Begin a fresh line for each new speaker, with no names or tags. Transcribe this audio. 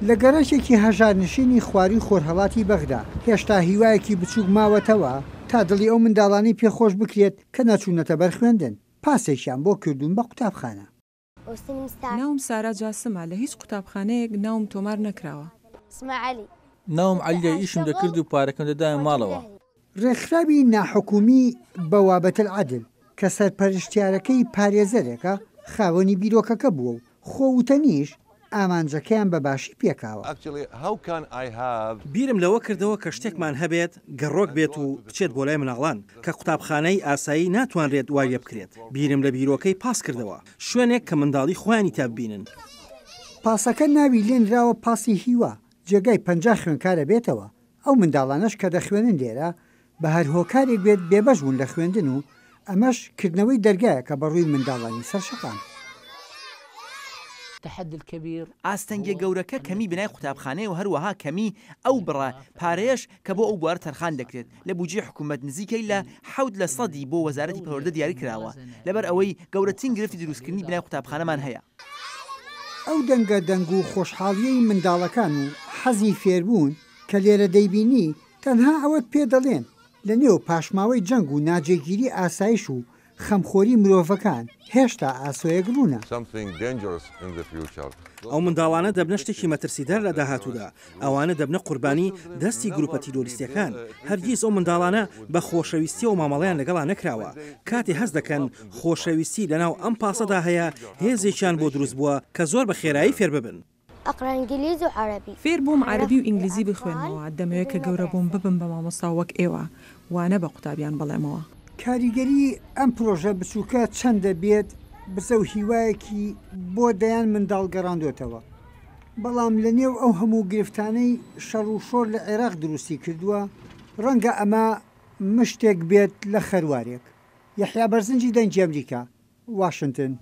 لە گەڕەکێکی هەژارنشینی خواری خۆرهەڵاتی بەغدا هێشتا هیوایەکی بچووک ماوەتەوە تا دڵی ئەو منداڵانی پێخۆش بکرێت کە نەچوونەتە بەر خوێندن. پاسێکیان بۆ کردوون بە قوتابخانە.
ناوم سارا جاسمە، لە هیچ قوتابخانەیەک ناوم تۆمار نەکراوە.
ناوم عەلیە، ئیشم دەکرد و پارەکەم دەدایە ماڵەوە.
ڕێکخراوی ناحکومی بەوابەت العەدل کە سەرپەرشتیارەکەی پارێزەرێکە خاوەنی بیرۆکەکە بووە و خۆوتەنیش ئامانجەکەیان بەباشی پێکاوە.
بیرم لەوە کردەوە کە شتێکمان هەبێت گەڕۆک بێت و بچێت بۆ لای مناڵان کە قوتابخانەی ئاسایی ناتوانرێت وایە بکرێت. بیرم لە بیرۆکەی پاس کردەوە، شوێنێک کە منداڵی خۆیانی تاببینن.
پاسەکە ناوی لێنراوە پاسی هیوا، جێگای 50 خوێنکارە بێتەوە. ئەو منداڵانش کە دەخوێنن لێرە بە هەر هۆکارێک بێت بێبەش بوون لە خوێندن و ئەمەش کردنەوەی دەرگایە کە بەڕووی منداڵانی سەرشەقان.
ئاستەنگە گەورەکە کەمی بنای قوتابخانەیە و هەروەها کەمی ئەو بڕە پارەیەش کە بۆ ئەو بوار تەرخان دەکرێت لە بودجێ حکوومەت نزیکەی لە 7% بۆ وەزارەتی پەروەردە دیاری کراوە لەبەر ئەوەی گەورەترین گرفتی دروستکردنی بنای قوتابخانەمان هەیە.
ئەو دەنگە دەنگ و خۆشحاڵیەی منداڵەکان و حەزی فێربوون کە لێرە دەیبینی تەنها ئەوەت پێ دەڵێن لە نێو پاشماوەی جەنگ و ناجێگیری ئاسایش و خەمخۆری مرۆڤەکان هێشتا ئاسۆیەک ڕوونە.
ئەو منداڵانە دەبنە شتێکی مەترسیدار لە داهاتوودا، ئەوانە دەبنە قوربانی دەستی گروپە تیرۆریستیەکان. هەرگیز ئەو منداڵانە بە خۆشەویستی و مامەڵەیان لەگەڵا نەکراوە. کاتی هەست دەکەن خۆشەویستی لەناو ئەم پاسەدا هەیە، هێزێکیان بۆ دروست بووە کە زۆر بە خێرایی فێر ببن.
فێر بووم عەربی و ئینگلیزی بخوێنمەوە، دەمەوێت کە گەورە بووم ببم بە مامۆستا وەک ئێوە، وانە بە قوتابیان بەڵێمەوە.
کاریگەری ئەم پرۆژە بچووکە چەندە بێت بزە و هیوایەکی بۆ دەیان منداڵ گەڕاندوێتەوە. بەڵام لە نێو ئەو هەموو گرفتانەی شەڕ و شۆر لە عێراق دروستی کردووە ڕەنگە ئەمە مشتێک بێت لە خەروارێک. یەحیا بەرزنجی دەنگی ئەمریکا، واشنگتن.